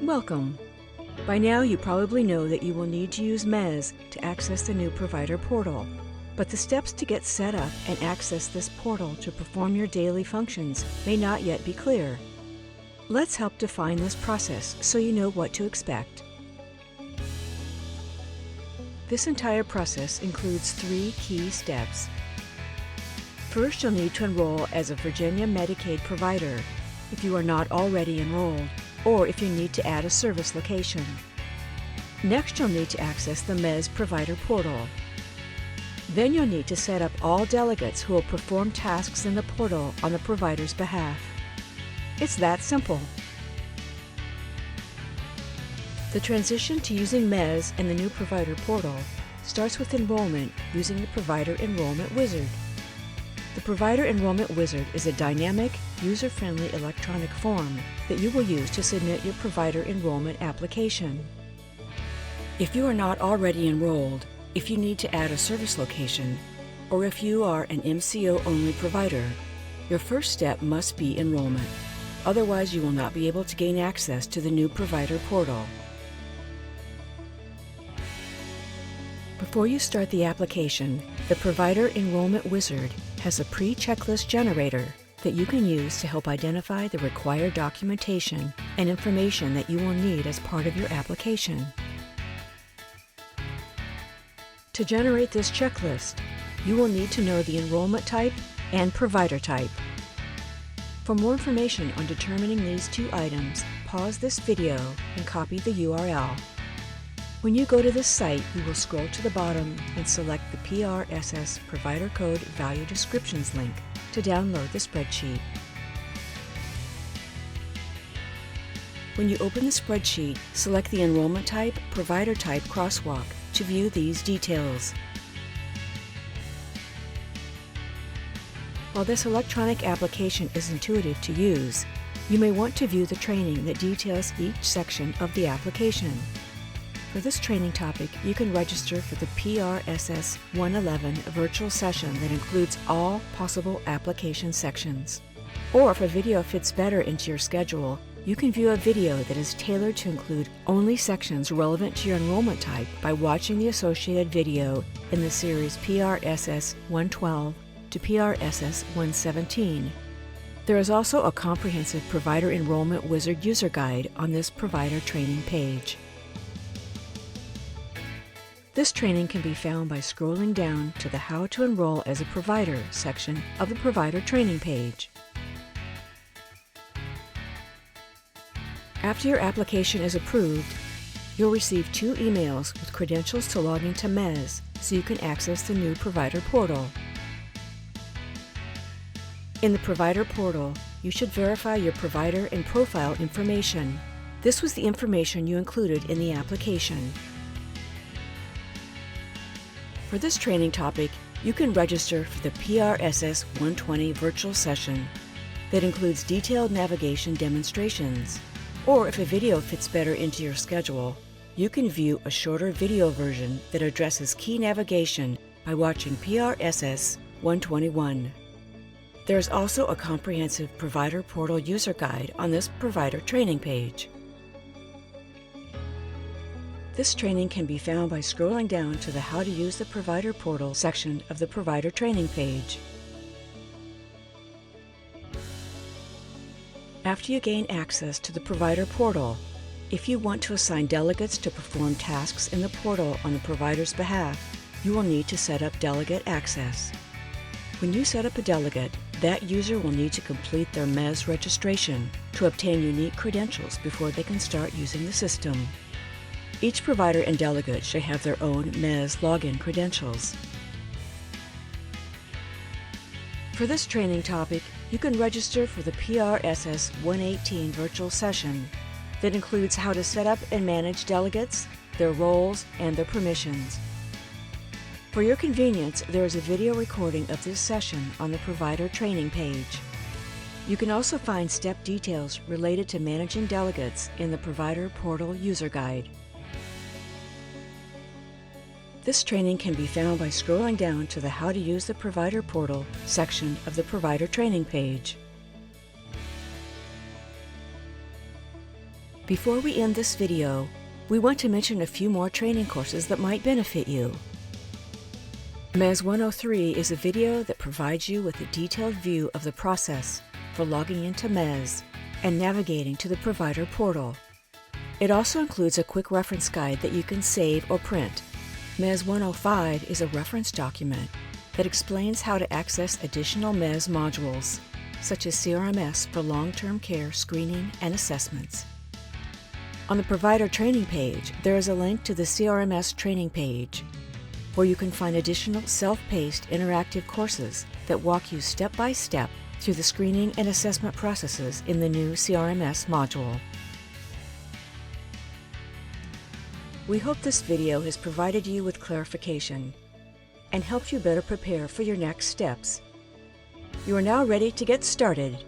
Welcome. By now you probably know that you will need to use MES to access the new provider portal, but the steps to get set up and access this portal to perform your daily functions may not yet be clear. Let's help define this process so you know what to expect. This entire process includes 3 key steps. First, you'll need to enroll as a Virginia Medicaid provider if you are not already enrolled, or if you need to add a service location. Next, you'll need to access the MES provider portal. Then you'll need to set up all delegates who will perform tasks in the portal on the provider's behalf. It's that simple. The transition to using MES and the new provider portal starts with enrollment using the Provider Enrollment Wizard. The Provider Enrollment Wizard is a dynamic, user-friendly electronic form that you will use to submit your provider enrollment application. If you are not already enrolled, if you need to add a service location, or if you are an MCO-only provider, your first step must be enrollment. Otherwise, you will not be able to gain access to the new provider portal. Before you start the application, the Provider Enrollment Wizard has a pre-checklist generator that you can use to help identify the required documentation and information that you will need as part of your application. To generate this checklist, you will need to know the enrollment type and provider type. For more information on determining these 2 items, pause this video and copy the URL. When you go to this site, you will scroll to the bottom and select the PRSS Provider Code Value Descriptions link to download the spreadsheet. When you open the spreadsheet, select the Enrollment Type, Provider Type crosswalk to view these details. While this electronic application is intuitive to use, you may want to view the training that details each section of the application. For this training topic, you can register for the PRSS 111 virtual session that includes all possible application sections. Or if a video fits better into your schedule, you can view a video that is tailored to include only sections relevant to your enrollment type by watching the associated video in the series PRSS 112 to PRSS 117. There is also a comprehensive Provider Enrollment Wizard user guide on this provider training page. This training can be found by scrolling down to the How to Enroll as a Provider section of the provider training page. After your application is approved, you'll receive 2 emails with credentials to log into MES so you can access the new provider portal. In the provider portal, you should verify your provider and profile information. This was the information you included in the application. For this training topic, you can register for the PRSS 120 virtual session that includes detailed navigation demonstrations. Or if a video fits better into your schedule, you can view a shorter video version that addresses key navigation by watching PRSS 121. There is also a comprehensive provider portal user guide on this provider training page. This training can be found by scrolling down to the How to Use the Provider Portal section of the provider training page. After you gain access to the provider portal, if you want to assign delegates to perform tasks in the portal on the provider's behalf, you will need to set up delegate access. When you set up a delegate, that user will need to complete their MES registration to obtain unique credentials before they can start using the system. Each provider and delegate should have their own MES login credentials. For this training topic, you can register for the PRSS 118 virtual session that includes how to set up and manage delegates, their roles, and their permissions. For your convenience, there is a video recording of this session on the provider training page. You can also find step details related to managing delegates in the provider portal user guide. This training can be found by scrolling down to the How to Use the Provider Portal section of the provider training page. Before we end this video, we want to mention a few more training courses that might benefit you. MES 103 is a video that provides you with a detailed view of the process for logging into MES and navigating to the provider portal. It also includes a quick reference guide that you can save or print. MES 105 is a reference document that explains how to access additional MES modules, such as CRMS for long-term care screening and assessments. On the provider training page, there is a link to the CRMS training page, where you can find additional self-paced interactive courses that walk you step by step through the screening and assessment processes in the new CRMS module. We hope this video has provided you with clarification and helped you better prepare for your next steps. You are now ready to get started.